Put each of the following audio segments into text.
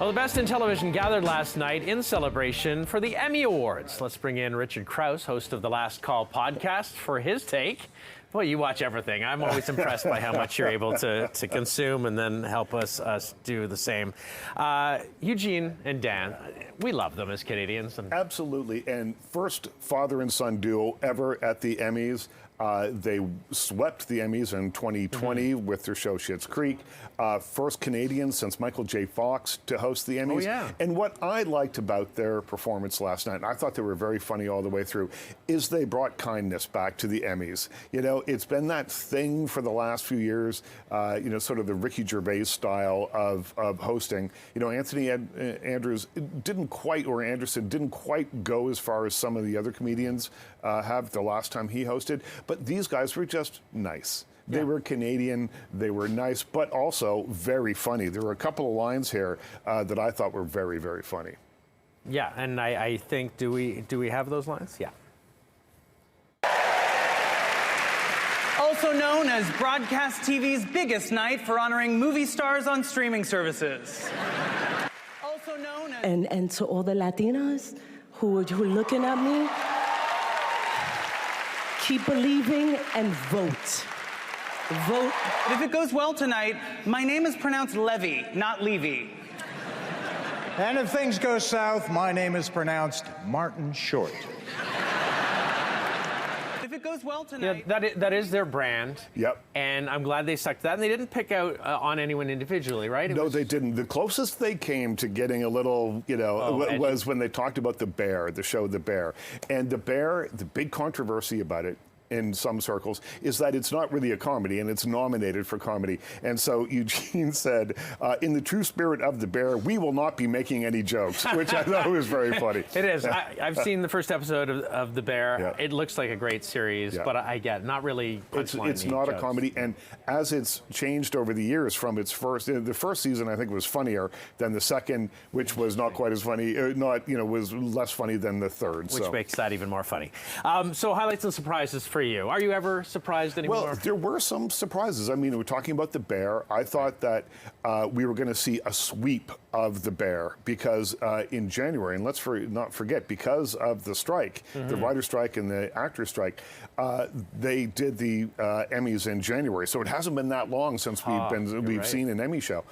Well, the best in television gathered last night in celebration for the Emmy Awards. Let's bring in Richard Krauss, host of the Last Call podcast, for his take. Boy, you watch everything. I'm always impressed by how much you're able to consume and then help us do the same. Eugene and Dan, we love them as Canadians. Absolutely. And first father and son duo ever at the Emmys. They swept the Emmys in 2020 with their show Schitt's Creek. First Canadian since Michael J. Fox to host the Emmys. Oh, yeah. And what I liked about their performance last night, and I thought they were very funny all the way through, is they brought kindness back to the Emmys. You know, it's been that thing for the last few years, you know, sort of the Ricky Gervais style of hosting. You know, Anthony Andrews didn't quite, or Anderson didn't quite go as far as some of the other comedians have the last time he hosted. But these guys were just nice. They were Canadian, they were nice, but also very funny. There were a couple of lines here that I thought were very, very funny. Yeah, and I think, do we have those lines? Yeah. Also known as broadcast TV's biggest night for honoring movie stars on streaming services. Also known as... And to all the Latinas who are looking at me, keep believing and vote. Vote. If it goes well tonight, my name is pronounced Levy, not Levy. And if things go south, my name is pronounced Martin Short. If it goes well tonight... Yeah, that is their brand. Yep. And I'm glad they stuck to that. And they didn't pick out on anyone individually, right? No, they didn't. The closest they came to getting a little, you know, was when they talked about The Bear, the show The Bear. And The Bear, the big controversy about it, in some circles, is that it's not really a comedy, and it's nominated for comedy. And so Eugene said, in the true spirit of The Bear, we will not be making any jokes, which I thought was very funny. It is. I've seen the first episode of The Bear. Yeah. It looks like a great series, but I get not really punchline. It's not jokes. a comedy, and as it's changed over the years from its first, the first season I think was funnier than the second, which was not quite as funny, was less funny than the third. Which makes that even more funny. So highlights and surprises for you. Are you ever surprised anymore? Well, there were some surprises. I mean, we're talking about The Bear. I thought that we were going to see a sweep of The Bear because in January, and let's not forget, because of the strike, the writer's strike and the actor's strike, they did the Emmys in January. So it hasn't been that long since we've seen an Emmy show.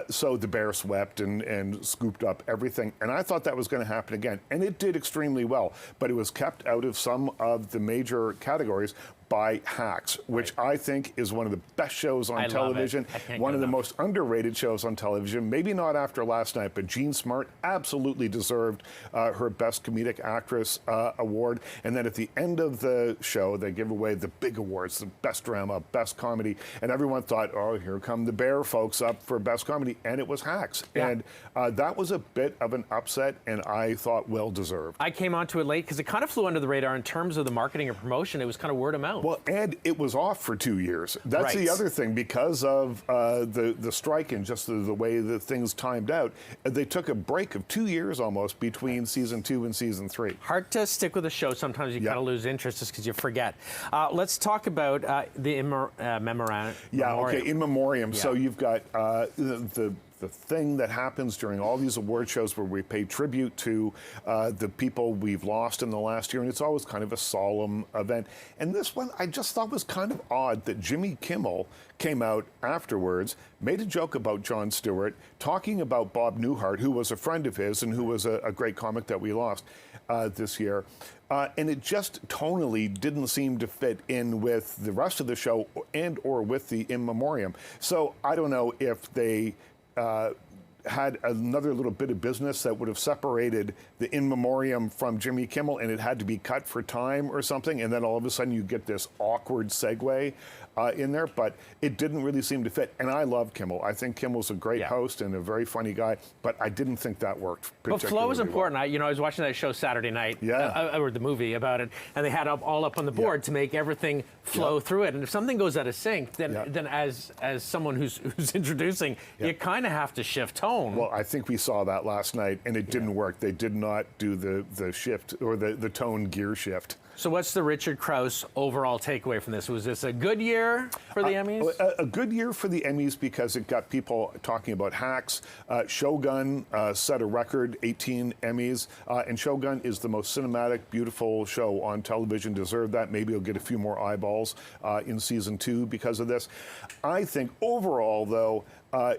So The Bear swept and scooped up everything. And I thought that was going to happen again. And it did extremely well. But it was kept out of some of the major categories by Hacks, which I think is one of the best shows on television, one of the most underrated shows on television, maybe not after last night, but Jean Smart absolutely deserved her Best Comedic Actress award. And then at the end of the show, they give away the big awards, the Best Drama, Best Comedy, and everyone thought, oh, here come the Bear folks up for Best Comedy, and it was Hacks. Yeah. And that was a bit of an upset, and I thought well-deserved. I came onto it late because it kind of flew under the radar in terms of the marketing and promotion. It was kind of word of mouth. Well, and it was off for 2 years. That's the other thing. Because of the strike and just the way that things timed out, they took a break of 2 years almost between season 2 and season 3. Hard to stick with a show. Sometimes you kind of lose interest just because you forget. Let's talk about the memoriam. Yeah, okay, in memoriam. Yeah. So you've got the thing that happens during all these award shows where we pay tribute to the people we've lost in the last year, and it's always kind of a solemn event. And this one I just thought was kind of odd that Jimmy Kimmel came out afterwards, made a joke about Jon Stewart, talking about Bob Newhart, who was a friend of his and who was a great comic that we lost this year. And it just tonally didn't seem to fit in with the rest of the show and or with the in memoriam. So I don't know if they had another little bit of business that would have separated the in memoriam from Jimmy Kimmel, and it had to be cut for time or something, and then all of a sudden you get this awkward segue in there, but it didn't really seem to fit. And I love Kimmel. I think Kimmel's a great host and a very funny guy, but I didn't think that worked particularly But flow is important. Well. I was watching that show Saturday night, or the movie about it, and they had all up on the board to make everything flow through it. And if something goes out of sync, then as someone who's introducing, you kind of have to shift tone. Well, I think we saw that last night, and it didn't work. They did not do the shift or the tone gear shift. So what's the Richard Krauss overall takeaway from this? Was this a good year for the Emmys? A good year for the Emmys because it got people talking about hacks. Shogun set a record, 18 Emmys, and Shogun is the most cinematic, beautiful show on television. Deserved that. Maybe it'll get a few more eyeballs in season 2 because of this. I think overall, though,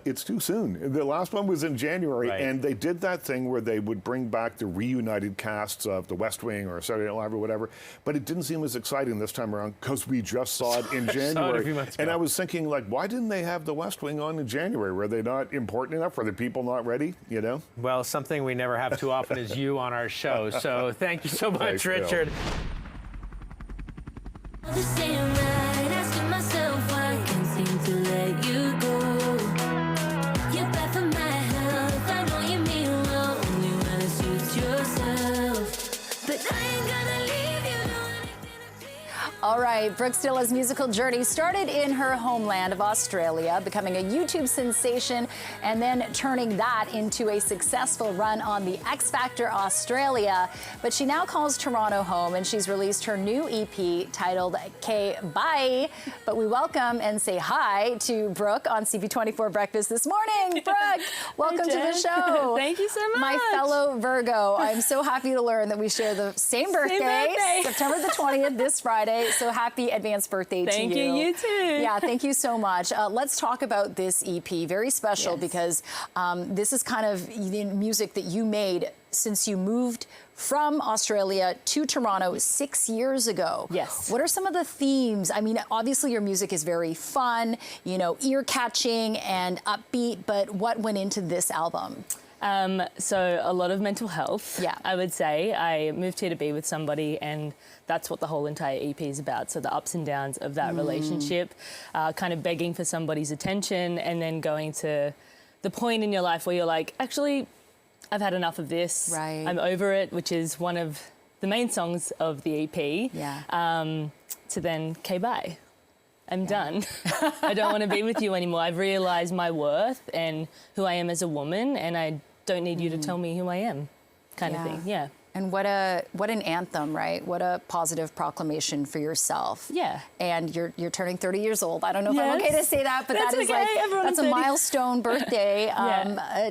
it's too soon. The last one was in January, right. And they did that thing where they would bring back the reunited casts of The West Wing or Saturday Night Live or whatever, but it didn't seem as exciting this time around because we just saw it in January. Saw it a few months ago. And I was thinking, like, why didn't they have The West Wing on in January? Were they not important enough? Were the people not ready, you know? Well, something we never have too often is you on our show, so thank you so much, Thanks, Bill. Richard. The same night, asking myself why I can't seem to let you go. You're bad for my health. I know you mean well, only when it suits yourself. But I ain't gonna leave you doing anything. All right, Brooke Dilla's musical journey started in her homeland of Australia, becoming a YouTube sensation, and then turning that into a successful run on the X Factor Australia. But she now calls Toronto home, and she's released her new EP titled K Bye. But we welcome and say hi to Brooke on CP24 Breakfast this morning. Brooke, welcome to the show. Thank you so much. My fellow Virgo, I'm so happy to learn that we share the same birthday. September the 20th, this Friday. So happy advanced birthday to you. Thank you, you too. Yeah, thank you so much. Let's talk about this EP. Very special because this is kind of the music that you made since you moved from Australia to Toronto 6 years ago. Yes. What are some of the themes? I mean, obviously your music is very fun, you know, ear-catching and upbeat, but what went into this album? So a lot of mental health, Yeah. I would say. I moved here to be with somebody, and that's what the whole entire EP is about. So the ups and downs of that relationship, kind of begging for somebody's attention, and then going to the point in your life where you're like, actually, I've had enough of this. Right. I'm over it, which is one of the main songs of the EP. Yeah. To then, okay, bye. I'm done. I don't want to be with you anymore. I've realised my worth and who I am as a woman, and I don't need you to tell me who I am, kind of thing. Yeah. And what an anthem, right? What a positive proclamation for yourself. Yeah. And you're turning 30 years old. I don't know if I'm okay to say that, but That's that is okay. like Everyone's that's a 30. milestone birthday. Yeah.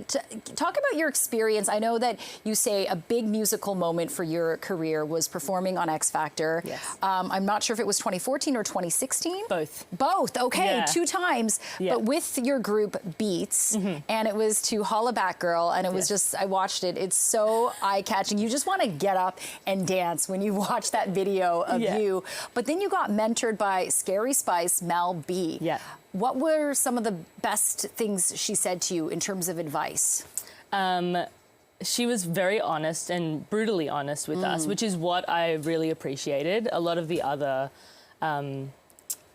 Talk about your experience. I know that you say a big musical moment for your career was performing on X Factor. Yes. I'm not sure if it was 2014 or 2016. Both. Both. Okay, Yeah. 2 times. Yeah. But with your group Beats, and it was to Holla Back Girl, and it was Yes. just I watched it. It's so eye-catching. You just want to get up and dance when you watch that video of you. But then you got mentored by Scary Spice Mel B. Yeah. What were some of the best things she said to you in terms of advice? She was very honest and brutally honest with us, which is what I really appreciated. A lot of the other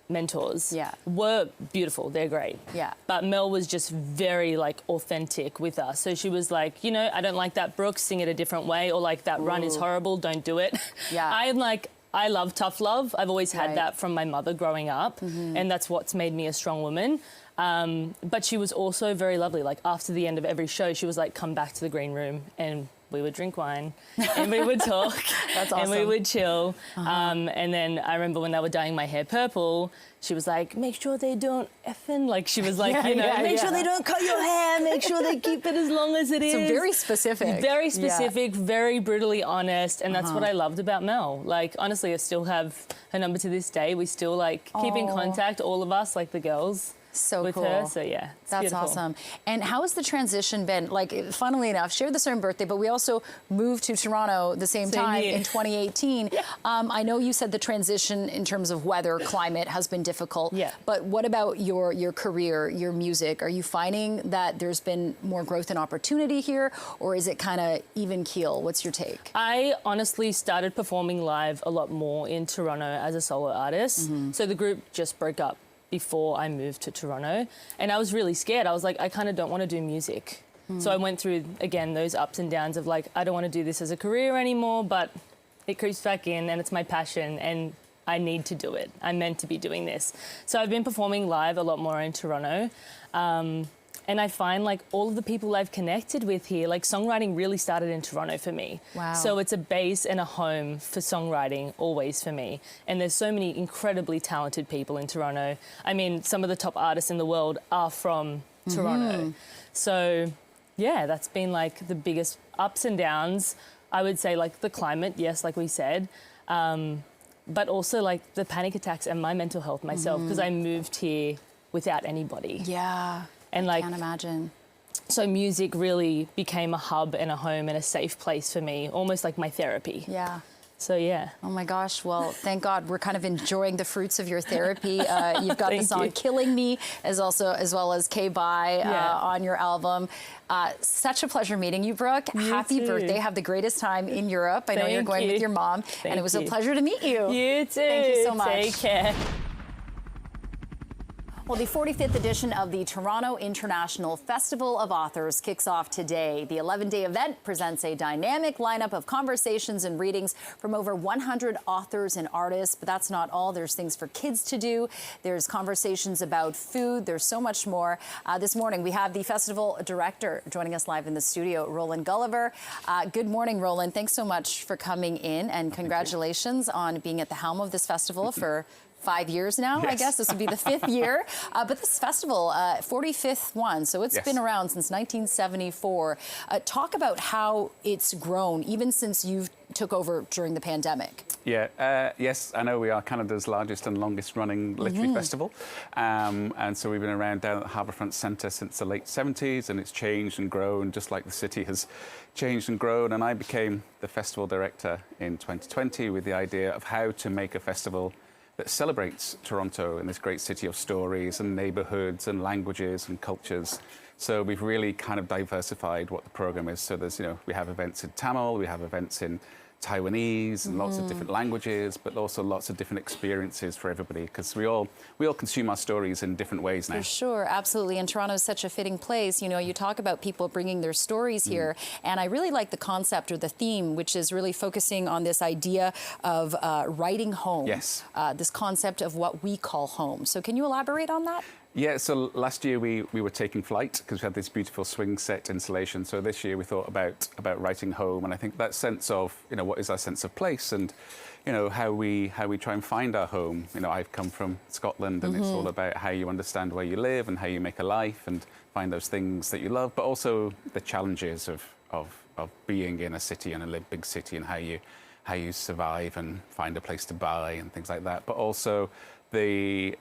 mentors were beautiful. They're great. Yeah. But Mel was just very, like, authentic with us. So she was like, you know, I don't like that, Brooke, sing it a different way, or like that run is horrible, don't do it. Yeah. I love tough love. I've always had Right. that from my mother growing up, and that's what's made me a strong woman. But she was also very lovely. Like, after the end of every show, she was like, come back to the green room, and we would drink wine and we would talk. That's and we awesome. would chill. And then I remember when they were dyeing my hair purple, she was like, make sure they don't effing, like, she was like, make sure they don't cut your hair, make sure they keep it as long as it is. So very specific. Very specific, very brutally honest, and that's what I loved about Mel. Like, honestly, I still have her number to this day. We still, like, keep in contact, all of us, like the girls. So with cool. her, so yeah, it's That's beautiful. awesome. And how has the transition been? Like, funnily enough, shared the same birthday, but we also moved to Toronto the same time year. in 2018. I know you said the transition in terms of weather, climate has been difficult. Yeah. But what about your career, your music? Are you finding that there's been more growth and opportunity here, or is it kind of even keel? What's your take? I honestly started performing live a lot more in Toronto as a solo artist. So the group just broke up before I moved to Toronto, and I was really scared. I was like, I kind of don't want to do music. So I went through, again, those ups and downs of like, I don't want to do this as a career anymore, but it creeps back in and it's my passion and I need to do it. I'm meant to be doing this. So I've been performing live a lot more in Toronto. And I find like all of the people I've connected with here, like songwriting really started in Toronto for me. Wow. So it's a base and a home for songwriting always for me. And there's so many incredibly talented people in Toronto. I mean, some of the top artists in the world are from Toronto. So yeah, that's been like the biggest ups and downs. I would say like the climate, yes, like we said. But also like the panic attacks and my mental health myself, because I moved here without anybody. Yeah. And like, Can't imagine. so music really became a hub and a home and a safe place for me, almost like my therapy. Yeah. So yeah. Oh my gosh, well, thank God we're kind of enjoying the fruits of your therapy. You've got the Thank song you. Killing Me, as well as K-Bye on your album. Such a pleasure meeting you, Brooke. Happy too. birthday. Have the greatest time in Europe. I know you're Thank going you. with your mom, and it was a you. pleasure to meet you. You too. Thank you so much. Take care. Well, the 45th edition of the Toronto International Festival of Authors kicks off today. The 11-day event presents a dynamic lineup of conversations and readings from over 100 authors and artists. But that's not all. There's things for kids to do. There's conversations about food. There's so much more. This morning, we have the festival director joining us live in the studio, Roland Gulliver. Good morning, Roland. Thanks so much for coming in, and congratulations on being at the helm of this festival for 5 years now, I guess. This would be the 5th year. But this festival, 45th one, so it's been around since 1974. Talk about how it's grown, even since you took over during the pandemic. Yeah, yes, I know we are Canada's largest and longest running literary festival. And so we've been around down at the Harbourfront Centre since the late 70s, and it's changed and grown, just like the city has changed and grown. And I became the festival director in 2020 with the idea of how to make a festival that celebrates Toronto and this great city of stories and neighbourhoods and languages and cultures. So we've really kind of diversified what the programme is. So there's, we have events in Tamil, we have events in Taiwanese and lots of different languages, but also lots of different experiences for everybody, because we all consume our stories in different ways now. For sure, absolutely. And Toronto is such a fitting place. You talk about people bringing their stories here, and I really like the concept or the theme, which is really focusing on this idea of writing home. Yes. This concept of what we call home. So can you elaborate on that? Yeah, so last year we were taking flight because we had this beautiful swing set installation. So this year we thought about writing home, and I think that sense of, what is our sense of place, and how we try and find our home. I've come from Scotland, and it's all about how you understand where you live and how you make a life and find those things that you love, but also the challenges of being in a city and a big city, and how you survive and find a place to buy and things like that. But also the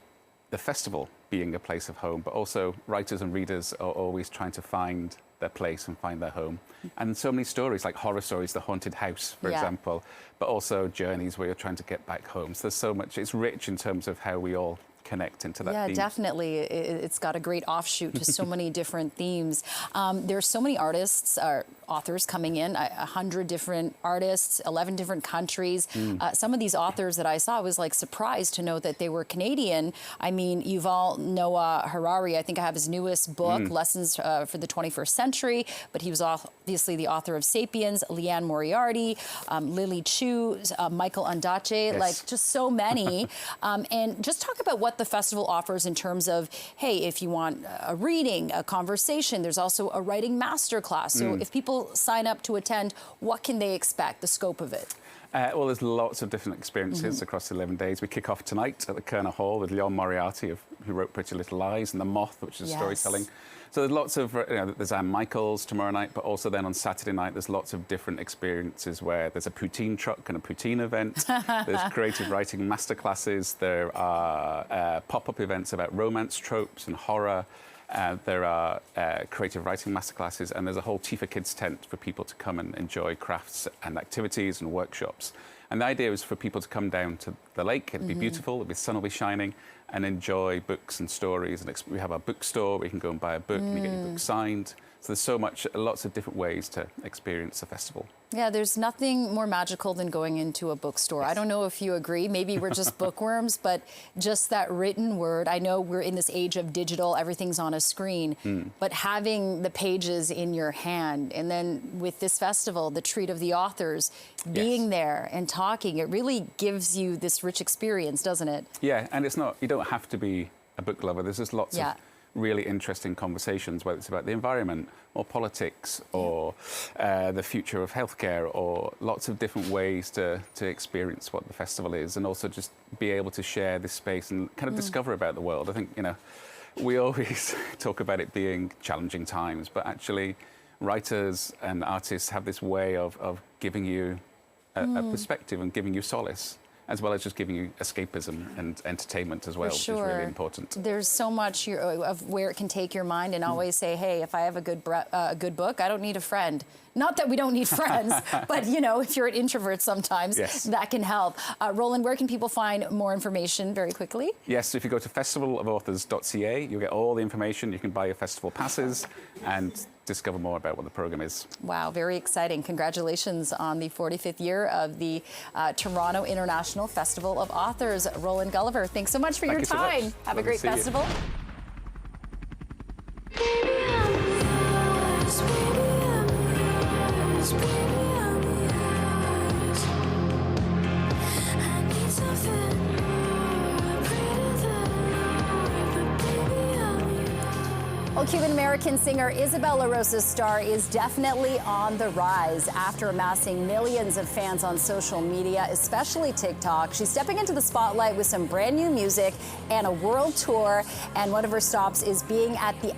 festival being a place of home, but also writers and readers are always trying to find their place and find their home. And so many stories, like horror stories, The Haunted House, for example, but also journeys where you're trying to get back home. So there's so much, it's rich in terms of how we all connect into that theme. Definitely. It's got a great offshoot to so many different themes. There's so many artists, authors coming in, 100 different artists, 11 different countries. Some of these authors that I saw, I was like surprised to know that they were Canadian. I mean, Yuval Noah Harari, I think I have his newest book, Lessons for the 21st Century, but he was obviously the author of Sapiens, Leanne Moriarty, Lily Chu, Michael Ondaatje, like just so many. And just talk about what the festival offers in terms of, hey, if you want a reading, a conversation, there's also a writing masterclass. So if people sign up to attend, what can they expect, the scope of it? Well, there's lots of different experiences across the 11 days. We kick off tonight at the Kerner Hall with Leon Moriarty, who wrote Pretty Little Lies, and The Moth, which is storytelling. So there's lots of, there's Anne Michaels tomorrow night, but also then on Saturday night, there's lots of different experiences where there's a poutine truck and a poutine event. There's creative writing masterclasses. There are pop-up events about romance tropes and horror. There are creative writing masterclasses, and there's a whole Tea for Kids tent for people to come and enjoy crafts and activities and workshops. And the idea is for people to come down to the lake. It'll be beautiful, the sun will be shining, and enjoy books and stories. And we have our bookstore where you can go and buy a book and you get your book signed. So there's lots of different ways to experience the festival. Yeah, there's nothing more magical than going into a bookstore. I don't know if you agree. Maybe we're just bookworms, but just that written word. I know we're in this age of digital, everything's on a screen, but having the pages in your hand, and then with this festival, the treat of the authors, being there and talking, it really gives you this rich experience, doesn't it? Yeah, and it's not, you don't have to be a book lover. There's just lots of really interesting conversations, whether it's about the environment or politics or the future of healthcare, or lots of different ways to experience what the festival is, and also just be able to share this space and kind of discover about the world. I think, you know, we always talk about it being challenging times, but actually writers and artists have this way of giving you a perspective and giving you solace, as well as just giving you escapism and entertainment as well, which is really important. There's so much of where it can take your mind, and always say, hey, if I have a good book, I don't need a friend. Not that we don't need friends, but, you know, if you're an introvert sometimes, that can help. Roland, where can people find more information very quickly? Yes, so if you go to festivalofauthors.ca, you'll get all the information. You can buy your festival passes and discover more about what the program is. Wow, very exciting. Congratulations on the 45th year of the Toronto International Festival of Authors. Roland Gulliver, thanks so much for your time. So much. Have a great festival. Well, Cuban-American singer Isabelle LaRosa's star is definitely on the rise. After amassing millions of fans on social media, especially TikTok, she's stepping into the spotlight with some brand new music and a world tour. And one of her stops is being at the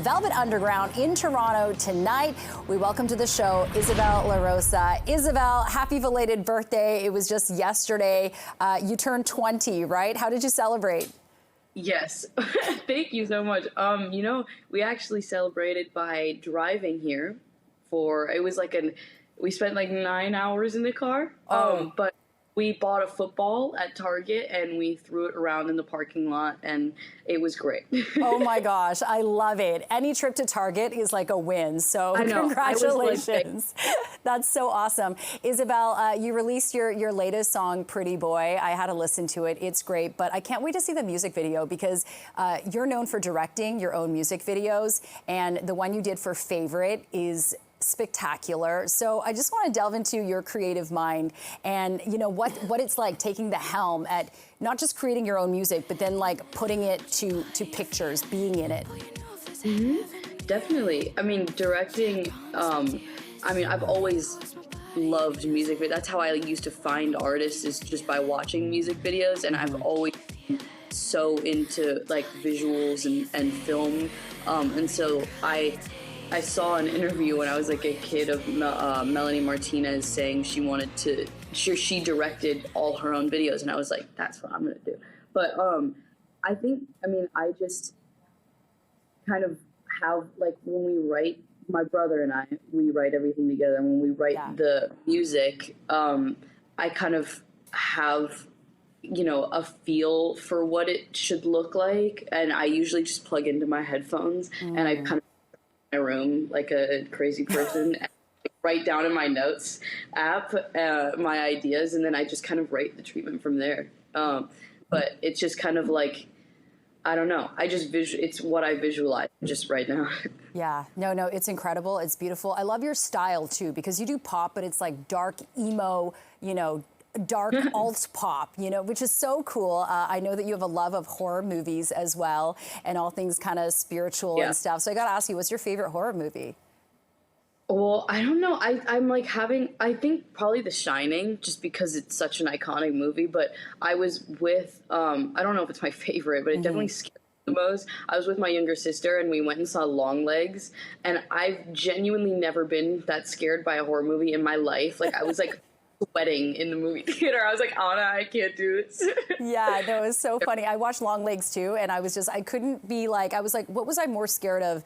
Velvet Underground in Toronto tonight. We welcome to the show Isabelle LaRosa. Isabelle, happy belated birthday. It was just yesterday. You turned 20, right? How did you celebrate? Yes. Thank you so much. You know, we actually celebrated by driving here we spent like 9 hours in the car. But we bought a football at Target and we threw it around in the parking lot, and it was great. Oh my gosh, I love it. Any trip to Target is like a win, so I know. congratulations. That's so awesome. Isabelle, you released your latest song, Pretty Boy. I had to listen to it. It's great, but I can't wait to see the music video, because you're known for directing your own music videos, and the one you did for Favorite is spectacular. So I just want to delve into your creative mind and, you know, what it's like taking the helm at not just creating your own music, but then like putting it to pictures, being in it. Definitely. I mean, directing, I've always loved music, but that's how I used to find artists, is just by watching music videos. And I've always been so into like visuals and film. And so I saw an interview when I was like a kid of Melanie Martinez saying she directed all her own videos, and I was like, that's what I'm gonna do. But I just kind of have, like, when we write, my brother and we write everything together, and when we write the music, I kind of have, you know, a feel for what it should look like, and I usually just plug into my headphones and I kind of my room like a crazy person and write down in my notes app my ideas, and then I just kind of write the treatment from there. But it's just kind of like, I don't know, it's what I visualize just right now. Yeah, no, it's incredible. It's beautiful. I love your style too, because you do pop, but it's like dark emo, you know, dark alt pop, you know, which is so cool. I know that you have a love of horror movies as well, and all things kind of spiritual and stuff. So I got to ask you, what's your favorite horror movie? Well, I don't know. I'm like I think probably The Shining, just because it's such an iconic movie. But I was with, I don't know if it's my favorite, but it definitely scared me the most. I was with my younger sister, and we went and saw Longlegs, and I've genuinely never been that scared by a horror movie in my life. Like, I was like sweating in the movie theater. I was like, Anna, I can't do this. Yeah, no, it was so funny. I watched Longlegs too, and I couldn't be like, I was like, what was I more scared of?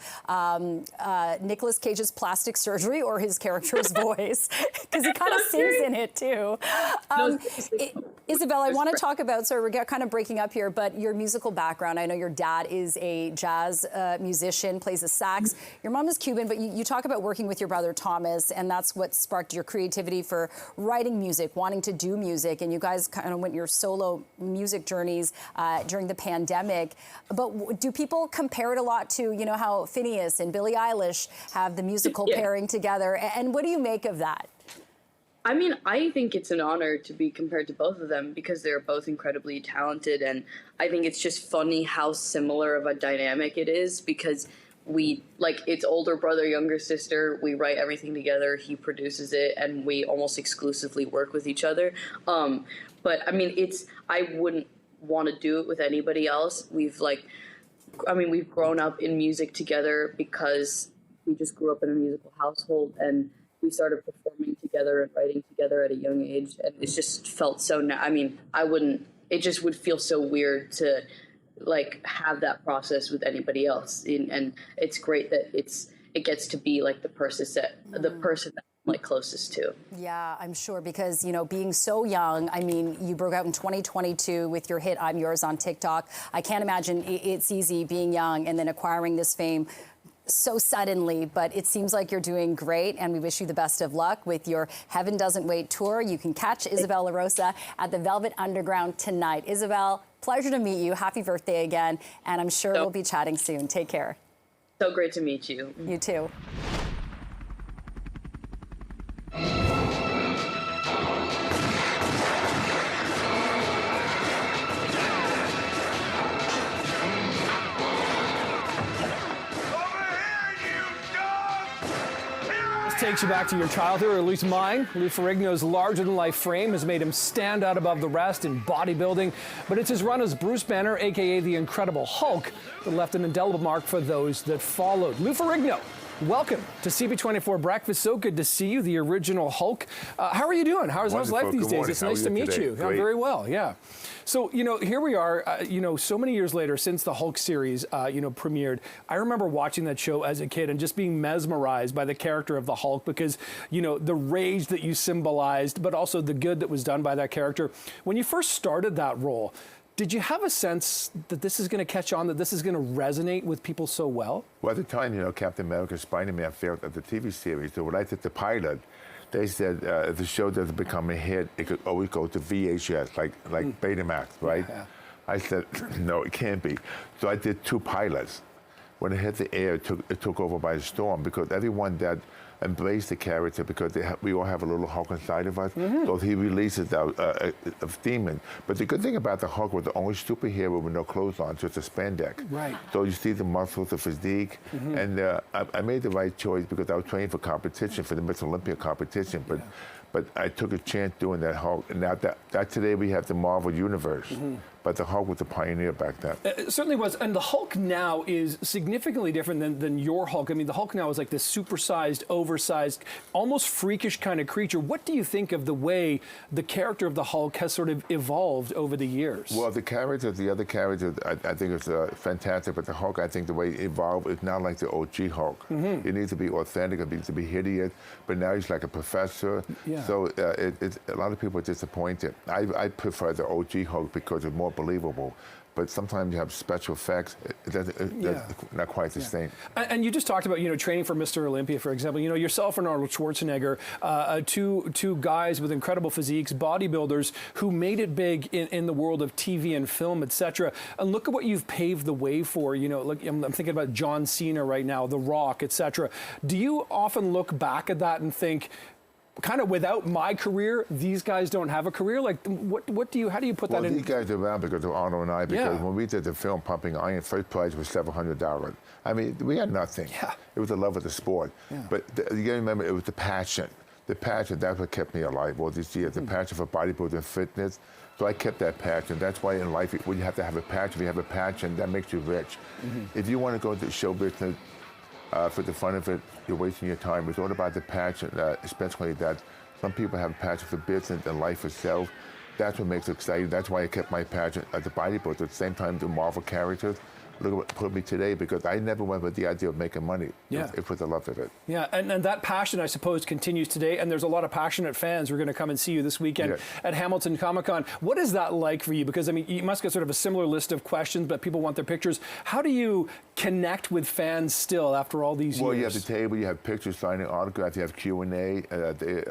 Nicolas Cage's plastic surgery or his character's voice? Because he kind of sings in it too. Isabelle, I want to talk about, sorry, we're kind of breaking up here, but your musical background. I know your dad is a jazz musician, plays the sax. Your mom is Cuban, but you talk about working with your brother Thomas, and that's what sparked your creativity for writing music, wanting to do music, and you guys kind of went your solo music journeys during the pandemic. But do people compare it a lot to, you know, how Phineas and Billie Eilish have the musical pairing together? And what do you make of that? I mean, I think it's an honor to be compared to both of them because they're both incredibly talented, and I think it's just funny how similar of a dynamic it is because it's older brother, younger sister, we write everything together, he produces it, and we almost exclusively work with each other. But I mean, I wouldn't want to do it with anybody else. We've grown up in music together because we just grew up in a musical household, and we started performing together and writing together at a young age, and it's just felt so. It just would feel so weird to have that process with anybody else, and it's great that it gets to be the person that I'm closest to. Yeah, I'm sure, because, being so young, I mean, you broke out in 2022 with your hit I'm Yours on TikTok. I can't imagine it's easy being young and then acquiring this fame so suddenly, but it seems like you're doing great, and we wish you the best of luck with your Heaven Doesn't Wait tour. You can catch Isabelle LaRosa at the Velvet Underground tonight. Isabelle, pleasure to meet you. Happy birthday again, and I'm sure we'll be chatting soon. Take care. So great to meet you. You too. Takes you back to your childhood, or at least mine. Lou Ferrigno's larger-than-life frame has made him stand out above the rest in bodybuilding, but it's his run as Bruce Banner, a.k.a. the Incredible Hulk, that left an indelible mark for those that followed. Lou Ferrigno, welcome to CP24 Breakfast. So good to see you, the original Hulk. How are you doing? How's life these days? It's nice to meet you. I'm very well, yeah. So, here we are, so many years later since the Hulk series, premiered. I remember watching that show as a kid and just being mesmerized by the character of the Hulk because, the rage that you symbolized, but also the good that was done by that character. When you first started that role, did you have a sense that this is going to catch on, that this is going to resonate with people so well? Well, at the time, Captain America, Spider-Man failed at the TV series. So when I did the pilot, they said if the show doesn't become a hit, it could always go to VHS, like Betamax, right? Yeah. I said, no, it can't be. So I did 2 pilots. When it hit the air, it took over by storm because everyone that embraced the character, because we all have a little Hulk inside of us, so he releases a demon. But the good thing about the Hulk was the only superhero with no clothes on, just a spandex. Right. So you see the muscles, the physique, and I made the right choice because I was training for competition, for the Miss Olympia competition, but I took a chance doing that Hulk. And now that today we have the Marvel Universe. But the Hulk was a pioneer back then. It certainly was. And the Hulk now is significantly different than your Hulk. I mean, the Hulk now is like this supersized, oversized, almost freakish kind of creature. What do you think of the way the character of the Hulk has sort of evolved over the years? Well, the other characters, I think it's fantastic. But the Hulk, I think the way it evolved is not like the OG Hulk. It needs to be authentic. It needs to be hideous. But now he's like a professor. Yeah. So a lot of people are disappointed. I prefer the OG Hulk because it's more believable. But sometimes you have special effects. That's not quite the same. And you just talked about, training for Mr. Olympia, for example. Yourself and Arnold Schwarzenegger, two guys with incredible physiques, bodybuilders who made it big in the world of TV and film, etc. And look at what you've paved the way for. Look, I'm thinking about John Cena right now, The Rock, etc. Do you often look back at that and think, kind of without my career, these guys don't have a career? Like, how do you put that in? Well, these guys are around because of Arnold and I, because when we did the film Pumping Iron, first prize was $700. I mean, we had nothing. Yeah. It was the love of the sport. Yeah. But you got to remember, it was the passion. The passion, that's what kept me alive all these years. The passion for bodybuilding and fitness. So I kept that passion. That's why in life, when you have to have a passion, if you have a passion, that makes you rich. If you want to go into show business, for the fun of it, you're wasting your time. It's all about the passion, especially that some people have a passion for business and life itself. That's what makes it exciting. That's why I kept my passion as a bodybuilder. At the same time, the Marvel characters, look at what put me today, because I never went with the idea of making money. Yeah. It was the love of it. Yeah, and that passion, I suppose, continues today, and there's a lot of passionate fans who are going to come and see you this weekend at Hamilton Comic-Con. What is that like for you? Because, I mean, you must get sort of a similar list of questions, but people want their pictures. How do you connect with fans still after all these years? Well, you have the table, you have pictures, signing autographs, you have Q&A.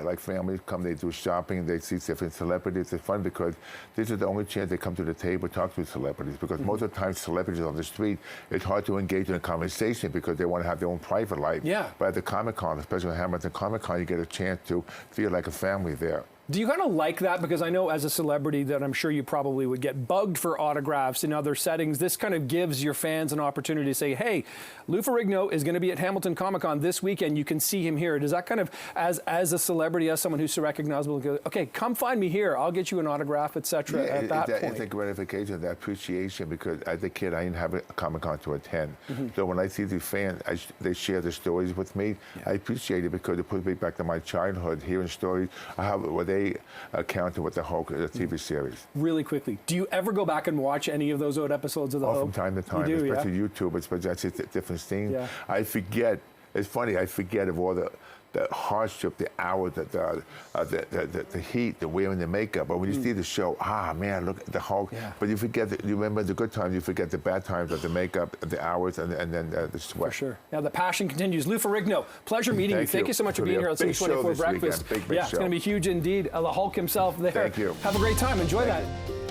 Like families come, they do shopping, they see different celebrities. It's fun because this is the only chance they come to the table, talk to celebrities, because most of the time celebrities are on the street, it's hard to engage in a conversation because they want to have their own private life. Yeah. But at the Comic-Con, especially at Hamilton Comic-Con, you get a chance to feel like a family there. Do you kind of like that? Because I know as a celebrity that I'm sure you probably would get bugged for autographs in other settings. This kind of gives your fans an opportunity to say, hey, Lou Ferrigno is going to be at Hamilton Comic-Con this weekend. You can see him here. Does that kind of, as a celebrity, as someone who's so recognizable, go, okay, come find me here. I'll get you an autograph, etc. at that point. It's a gratification, that appreciation, because as a kid, I didn't have a Comic-Con to attend. So when I see the fans, they share their stories with me. I appreciate it because it puts me back to my childhood, hearing stories. What they counted with the Hulk, the TV series. Really quickly, do you ever go back and watch any of those old episodes of the Hulk? From time to time, especially YouTube, especially that's a different scene. Yeah. I forget. It's funny. I forget of all the hardship, the hours, the heat, the wearing the makeup. But when you see the show, man, look at the Hulk. Yeah. But you forget, you remember the good times, you forget the bad times of the makeup, the hours, and then the sweat. For sure. Now the passion continues. Lou Ferrigno, pleasure meeting you. Thank you so much for being here on CP24 Breakfast. Big yeah, it's going to be huge indeed. The Hulk himself there. Thank you. Have a great time. Enjoy that.